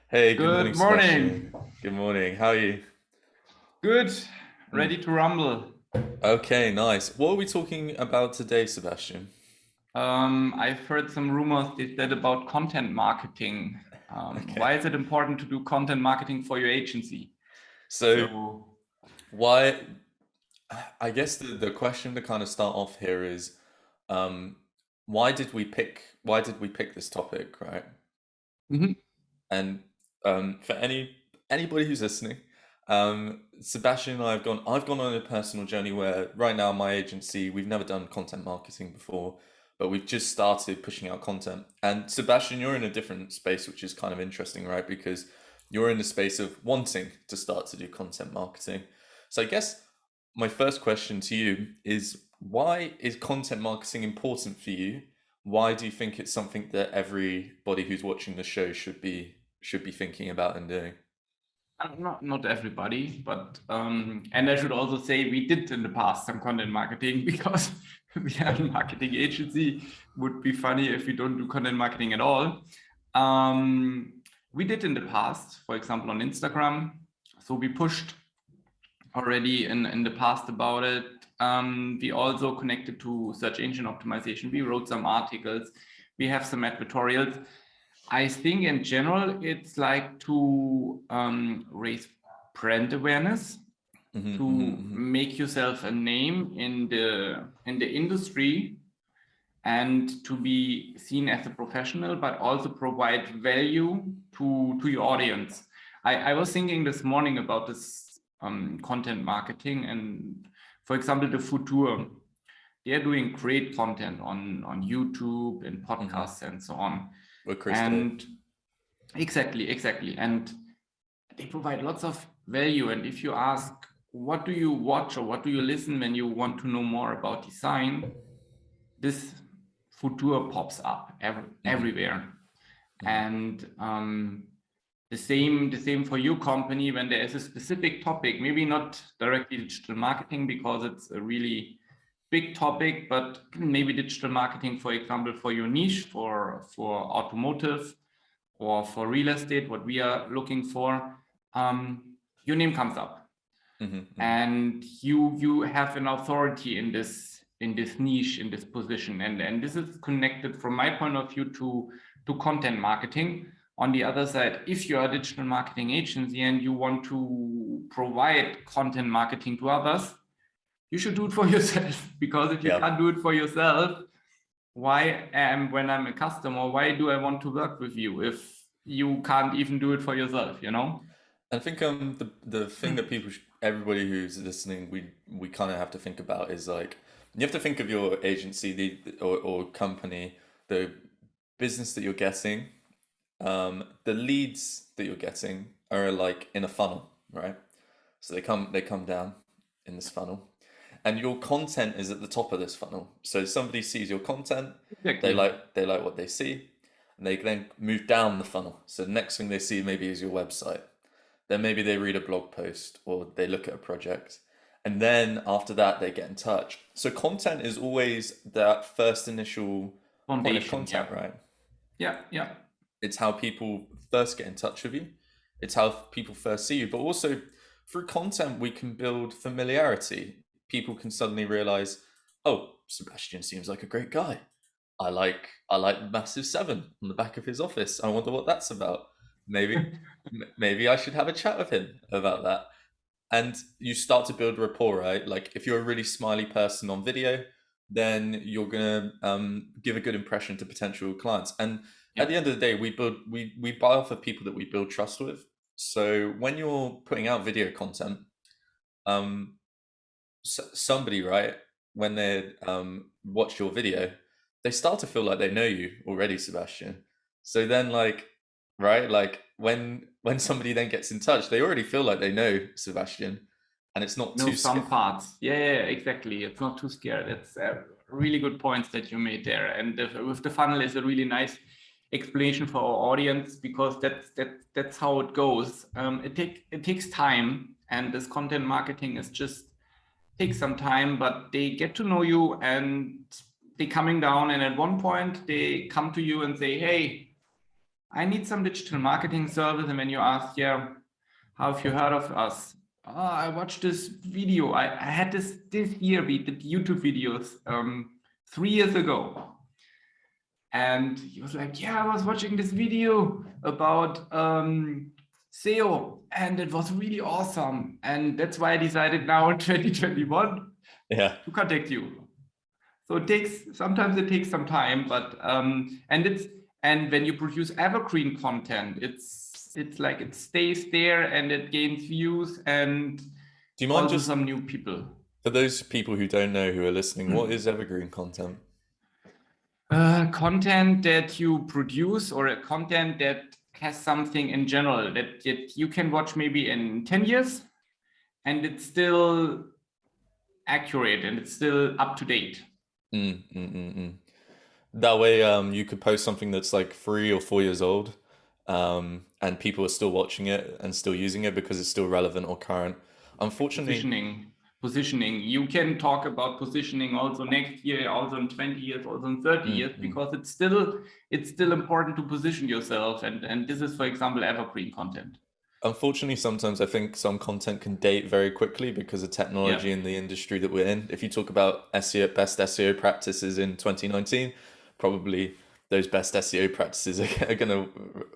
Hey, good morning, Good morning. Sebastian. Good morning. How are you? Good. Mm. Ready to rumble. Okay, nice. What are we talking about today, Sebastian? I've heard some rumors that about content marketing. Okay. Why is it important to do content marketing for your agency? So, So, why, I guess the question to kind of start off here is, um, why did we pick this topic, right? mhm. And for anybody who's listening, Sebastian and I've gone on a personal journey where right now my agency, we've never done content marketing before, but we've just started pushing out content. And Sebastian, you're in a different space, which is kind of interesting, right? Because you're in the space of wanting to start to do content marketing. So I guess my first question to you is, why is content marketing important for you? Why do you think it's something that everybody who's watching the show should be thinking about and doing? Not everybody, but and I should also say we did in the past some content marketing because we are a marketing agency. Would be funny if we don't do content marketing at all. We did in the past, for example, on Instagram. So we pushed already in the past about it. We also connected to search engine optimization. We wrote some articles. We have some advertorials. I think in general, it's like to raise brand awareness, Hmm, to hmm, hmm. make yourself a name in the industry, and to be seen as a professional, but also provide value to your audience. I was thinking this morning about this content marketing, and for example, the Futur, they're doing great content on YouTube and Hmm. podcasts and so on. With Chris Day. And exactly. And they provide lots of value. And if you ask, what do you watch or what do you listen when you want to know more about design, this Futur pops up everywhere. Hmm. And the same for your company when there is a specific topic, maybe not directly digital marketing because it's a really big topic, but maybe digital marketing, for example, for your niche, for automotive or for real estate, what we are looking for, your name comes up, Hmm. Hmm. and you have an authority in this niche, in this position, and this is connected from my point of view to content marketing. On the other side, if you are a digital marketing agency and you want to provide content marketing to others, you should do it for yourself, because if you Yeah. can't do it for yourself, when I'm a customer, why do I want to work with you if you can't even do it for yourself, you know? I think the thing that everybody who's listening, we kind of have to think about is like, you have to think of your agency, or company, the business that you're getting, the leads that you're getting are like in a funnel, right? So they come down in this funnel, and your content is at the top of this funnel. So somebody sees your content, they Exactly. like what they see, and they then move down the funnel. So the next thing they see maybe is your website. Then maybe they read a blog post or they look at a project. And then after that, they get in touch. So content is always that first initial point of Foundation. contact, Yeah. right? Yeah. It's how people first get in touch with you. It's how people first see you. But also through content, we can build familiarity. People can suddenly realize, oh, Sebastian seems like a great guy. I like Massive 7 on the back of his office. I wonder what that's about. Maybe maybe I should have a chat with him about that. And you start to build rapport, right? Like if you're a really smiley person on video, then you're gonna give a good impression to potential clients. And at Yeah. the end of the day, we buy off of people that we build trust with. So when you're putting out video content, um, somebody, right, when they watch your video, they start to feel like they know you already, Sebastian. So then, like, right, like when somebody then gets in touch, they already feel like they know Sebastian, and it's not Know too some scary. parts. Yeah, exactly. It's not too scared. It's really good points that you made there. And with the funnel is a really nice explanation for our audience, because that's how it goes. It takes time, and this content marketing is just takes some time, but they get to know you and they coming down. And at one point they come to you and say, hey, I need some digital marketing service. And when you ask, yeah, how have you heard of us? Oh, I watched this video. I had this year, we did YouTube videos 3 years ago. And he was like, yeah, I was watching this video about SEO and it was really awesome. And that's why I decided now in 2021 to contact you. So sometimes it takes some time, but and when you produce evergreen content, it's like it stays there and it gains views and do you mind also just some new people. For those people who don't know who are listening, what is evergreen content? Content that you produce or a content that has something in general that you can watch maybe in 10 years and it's still accurate and it's still up to date. That way you could post something that's like 3 or 4 years old, and people are still watching it and still using it because it's still relevant or current. Unfortunately, positioning. You can talk about positioning also next year, also in 20 years, also in 30 years, because it's still important to position yourself. And this is, for example, evergreen content. Unfortunately, sometimes I think some content can date very quickly because of technology in the industry that we're in. If you talk about SEO, best SEO practices in 2019, probably those best SEO practices are going to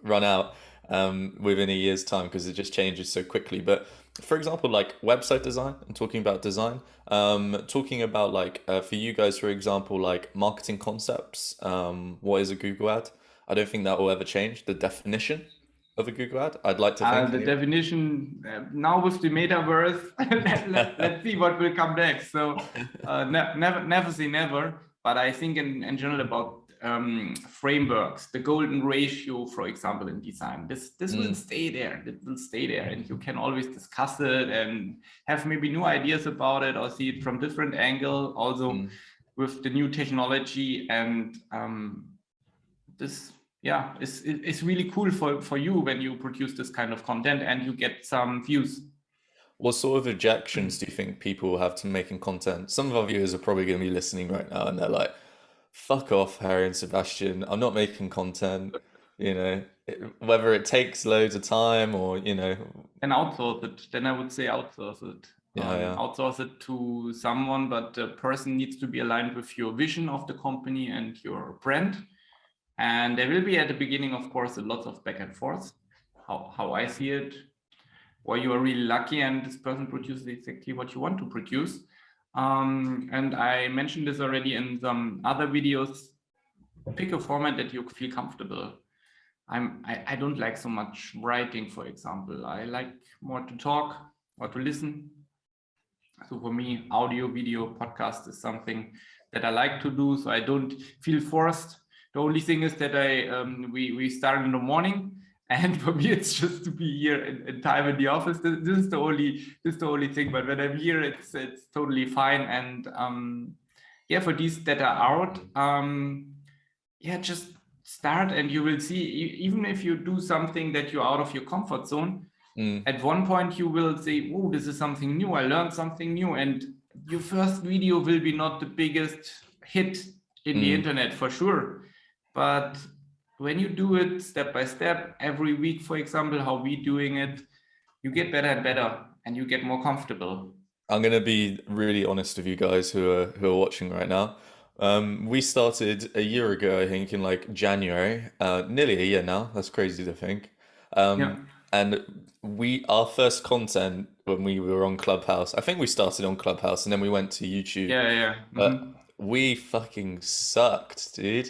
run out within a year's time because it just changes so quickly. But for example, like website design and talking about design, talking about like for you guys, for example, like marketing concepts, what is a Google ad? I don't think that will ever change. The definition of a Google ad, I'd like to think. The definition now with the metaverse, let's see what will come next. So never say never, but I think in general about frameworks, the golden ratio, for example, in design, this will stay there. It will stay there, and you can always discuss it and have maybe new ideas about it or see it from different angle. Also with the new technology and this. Yeah, it's really cool for you when you produce this kind of content and you get some views. What sort of objections do you think people have to making content? Some of our viewers are probably going to be listening right now and they're like, fuck off, Harry and Sebastian. I'm not making content, whether it takes loads of time or, And outsource it. Then I would say outsource it. Outsource it to someone, but the person needs to be aligned with your vision of the company and your brand. And there will be at the beginning, of course, a lot of back and forth, how I see it, or you are really lucky and this person produces exactly what you want to produce. And I mentioned this already in some other videos, pick a format that you feel comfortable. I don't like so much writing, for example. I like more to talk or to listen. So for me, audio, video, podcast is something that I like to do, so I don't feel forced. The only thing is that we start in the morning, and for me it's just to be here in time in the office. This is the only thing. But when I'm here, it's totally fine. And for these that are out, just start, and you will see. Even if you do something that you're out of your comfort zone, at one point you will say, "Oh, this is something new. I learned something new." And your first video will be not the biggest hit in the internet for sure. But when you do it step by step, every week, for example, how we doing it, you get better and better, and you get more comfortable. I'm gonna be really honest with you guys who are watching right now. We started a year ago, I think, in like January, nearly a year now. That's crazy to think. And our first content when we were on Clubhouse, I think we started on Clubhouse and then we went to YouTube. But we fucking sucked, dude.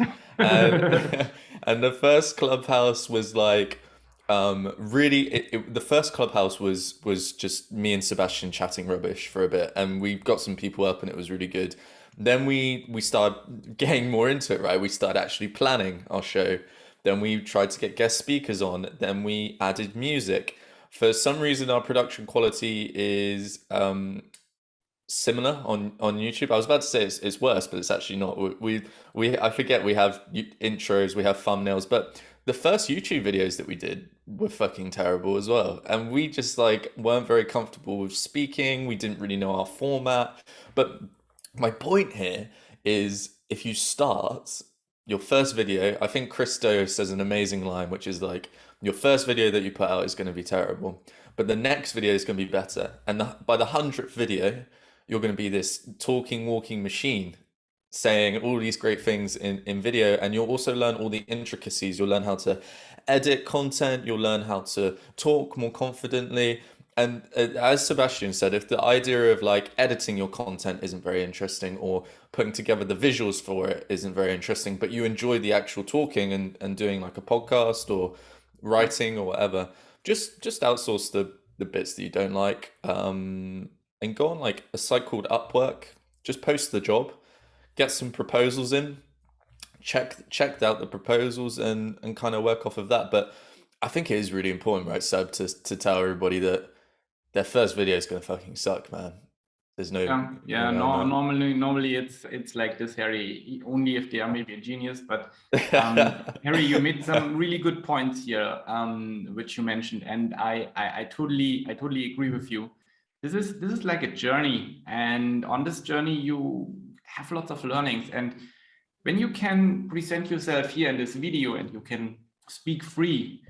And the first Clubhouse was like really the first Clubhouse was just me and Sebastian chatting rubbish for a bit, and we got some people up and it was really good. Then we started getting more into it, right? We started actually planning our show. Then we tried to get guest speakers on. Then we added music. For some reason, our production quality is similar on YouTube. I was about to say it's worse, but it's actually not. I forget we have intros, we have thumbnails, but the first YouTube videos that we did were fucking terrible as well. And we just like weren't very comfortable with speaking. We didn't really know our format. But my point here is if you start your first video, I think Christo says an amazing line, which is like, your first video that you put out is going to be terrible, but the next video is going to be better. And by the 100th video, you're going to be this talking, walking machine saying all these great things in video, and you'll also learn all the intricacies. You'll learn how to edit content, you'll learn how to talk more confidently. And as Sebastian said, if the idea of like editing your content isn't very interesting, or putting together the visuals for it isn't very interesting, but you enjoy the actual talking and doing like a podcast or writing or whatever, just outsource the bits that you don't like, and go on like a site called Upwork. Just post the job, get some proposals in, checked out the proposals, and kind of work off of that. But I think it is really important, right, Seb, to tell everybody that their first video is gonna fucking suck, man. There's no no, normally it's like this, Harry, only if they are maybe a genius. But Harry, you made some really good points here, which you mentioned, and I totally agree with you. This is like a journey, and on this journey you have lots of learnings. And when you can present yourself here in this video and you can speak free,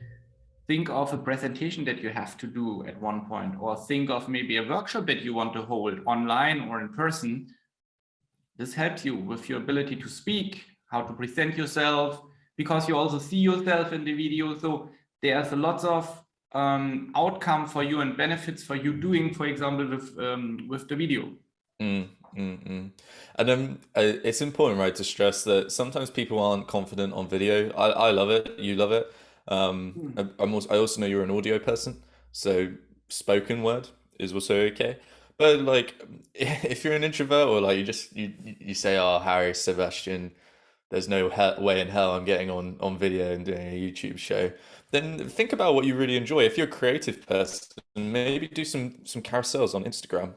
think of a presentation that you have to do at one point, or think of maybe a workshop that you want to hold online or in person. This helps you with your ability to speak, how to present yourself, because you also see yourself in the video. So there's a lot of outcome for you and benefits for you doing, for example, with the video. And then it's important, right, to stress that sometimes people aren't confident on video. I love it. You love it. I also know you're an audio person, so spoken word is also okay. But like, if you're an introvert, or like you say, oh, Harry, Sebastian, there's no way in hell I'm getting on video and doing a YouTube show, then think about what you really enjoy. If you're a creative person, maybe do some carousels on Instagram.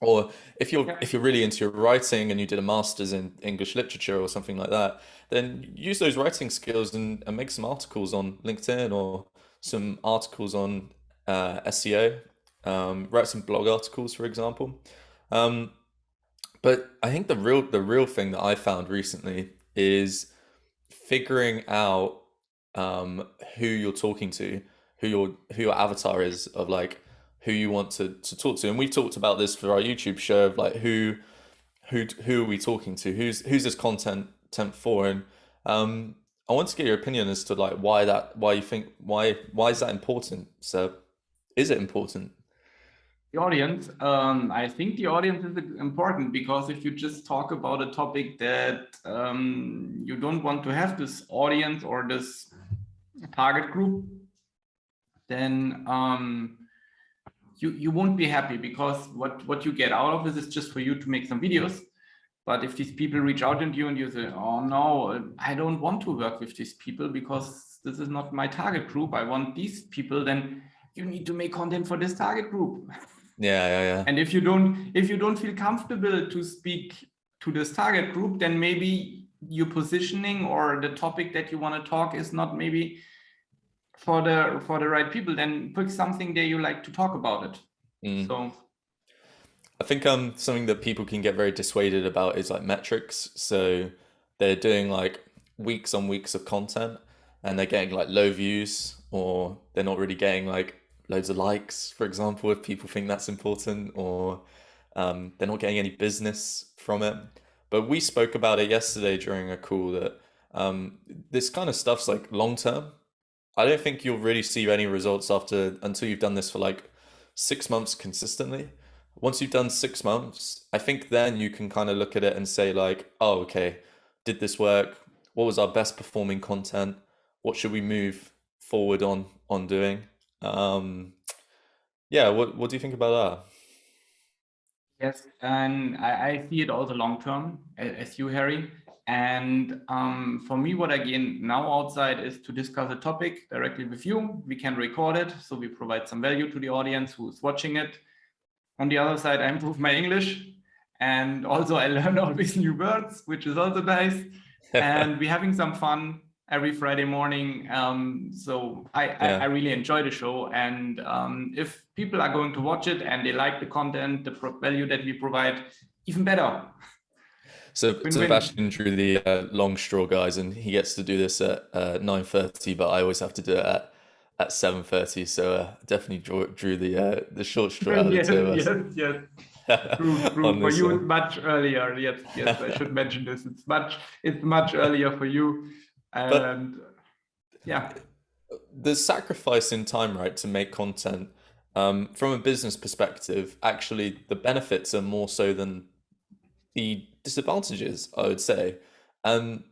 Or if you're really into your writing and you did a master's in English literature or something like that, then use those writing skills and make some articles on LinkedIn, or some articles on SEO. Write some blog articles, for example. But I think the real thing that I found recently is figuring out who you're talking to, who your avatar is, of like who you want to talk to. And we talked about this for our YouTube show of like who are we talking to, who's this content for. And I want to get your opinion as to like why is that important? So is it important? The audience, I think the audience is important, because if you just talk about a topic that you don't want to have this audience or this target group, then you won't be happy, because what you get out of this is just for you to make some videos. But if these people reach out to you and you say, oh no, I don't want to work with these people because this is not my target group, I want these people, then you need to make content for this target group. Yeah. And if you don't feel comfortable to speak to this target group, then maybe your positioning or the topic that you want to talk is not maybe for the right people. Then pick something that you like to talk about it. So I think something that people can get very dissuaded about is like metrics. So they're doing like weeks on weeks of content and they're getting like low views, or they're not really getting like loads of likes, for example, if people think that's important, or they're not getting any business from it. But we spoke about it yesterday during a call that this kind of stuff's like long term. I don't think you'll really see any results until you've done this for like 6 months consistently. Once you've done 6 months, I think then you can kind of look at it and say like, oh, okay, did this work? What was our best performing content? What should we move forward on doing? Yeah, what do you think about that? Yes, and I see it also long term as you, Harry. And for me, what I gain now outside is to discuss a topic directly with you. We can record it, so we provide some value to the audience who's watching it. On the other side, I improve my English, and also I learn all these new words, which is also nice. And we're having some fun. every Friday morning. So I really enjoy the show. And if people are going to watch it and they like the content, the value that we provide, even better. So Win-win. Sebastian drew the long straw, guys, and he gets to do this at 9:30, but I always have to do it at 7:30. So definitely drew the short straw out of the two of us. Yes. True. For you, it's much earlier. Yes, I should mention this. It's much earlier for you. And yeah. The sacrifice in time, right, to make content, from a business perspective, actually the benefits are more so than the disadvantages, I would say. And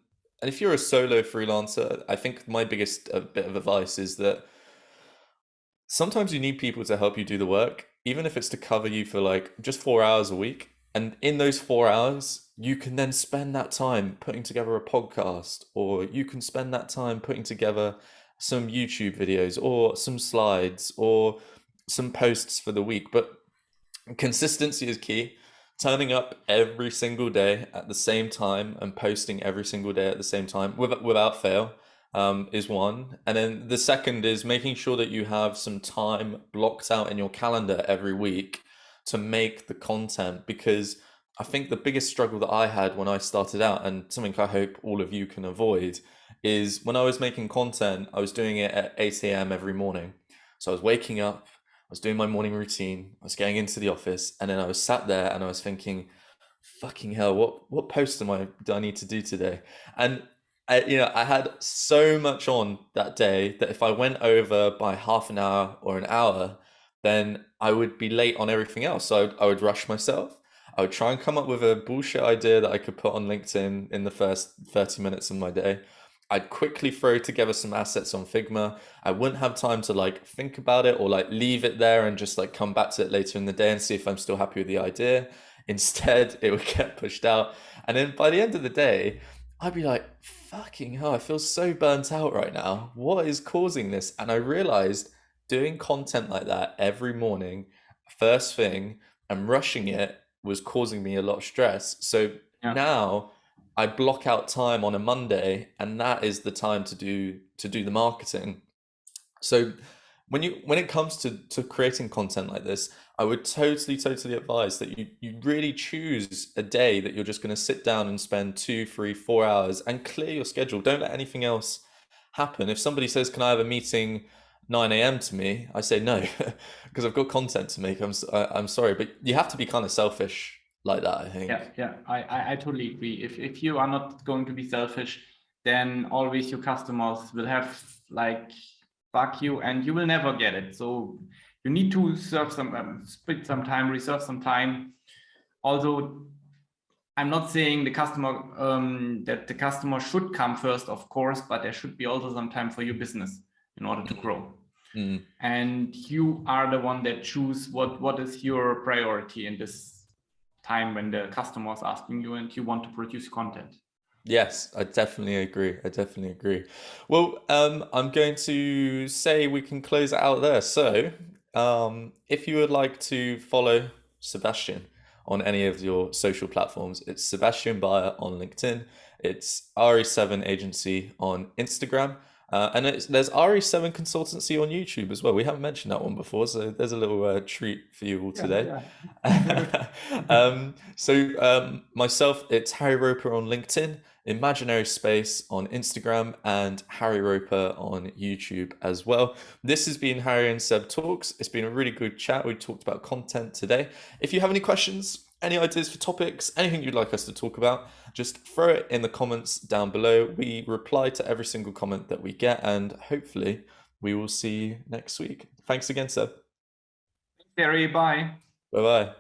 if you're a solo freelancer, I think my biggest bit of advice is that sometimes you need people to help you do the work, even if it's to cover you for like just 4 hours a week. And in those 4 hours, you can then spend that time putting together a podcast, or you can spend that time putting together some YouTube videos or some slides or some posts for the week. But consistency is key. Turning up every single day at the same time and posting every single day at the same time without fail is one. And then the second is making sure that you have some time blocked out in your calendar every week to make the content, because I think the biggest struggle that I had when I started out, and something I hope all of you can avoid, is when I was making content, I was doing it at 8 a.m. every morning. So I was waking up, I was doing my morning routine, I was going into the office, and then I was sat there and I was thinking, fucking hell, what post do I need to do today? And I had so much on that day that if I went over by half an hour or an hour, then I would be late on everything else. So I would rush myself. I would try and come up with a bullshit idea that I could put on LinkedIn in the first 30 minutes of my day. I'd quickly throw together some assets on Figma. I wouldn't have time to like think about it or like leave it there and just like come back to it later in the day and see if I'm still happy with the idea. Instead, it would get pushed out. And then by the end of the day, I'd be like, fucking hell, I feel so burnt out right now. What is causing this? And I realized doing content like that every morning, first thing, and rushing it was causing me a lot of stress. So now I block out time on a Monday, and that is the time to do the marketing. So when it comes to creating content like this, I would totally advise that you really choose a day that you're just going to sit down and spend 2, 3, 4 hours and clear your schedule. Don't let anything else happen. If somebody says, can I have a meeting 9 a.m. to me, I say no, because I've got content to make. I'm sorry, but you have to be kind of selfish like that, I think. Yeah, I totally agree. If you are not going to be selfish, then always your customers will have like, fuck you, and you will never get it. So you need to serve split some time, reserve some time. Also, I'm not saying the customer that the customer should come first, of course, but there should be also some time for your business in order to grow. And you are the one that choose what is your priority in this time when the customer is asking you and you want to produce content. Yes, I definitely agree. Well, I'm going to say we can close it out there. So, if you would like to follow Sebastian on any of your social platforms, it's Sebastian Bayer on LinkedIn, it's RE7 Agency on Instagram, and there's RE7 Consultancy on YouTube as well. We haven't mentioned that one before, so there's a little treat for you all today. Myself, it's Harry Roper on LinkedIn, Imaginary Space on Instagram, and Harry Roper on YouTube as well. This has been Harry and Seb Talks. It's been a really good chat. We talked about content today. If you have any questions, any ideas for topics, anything you'd like us to talk about, just throw it in the comments down below. We reply to every single comment that we get, and hopefully we will see you next week. Thanks again, Seb. Harry, bye. Bye-bye.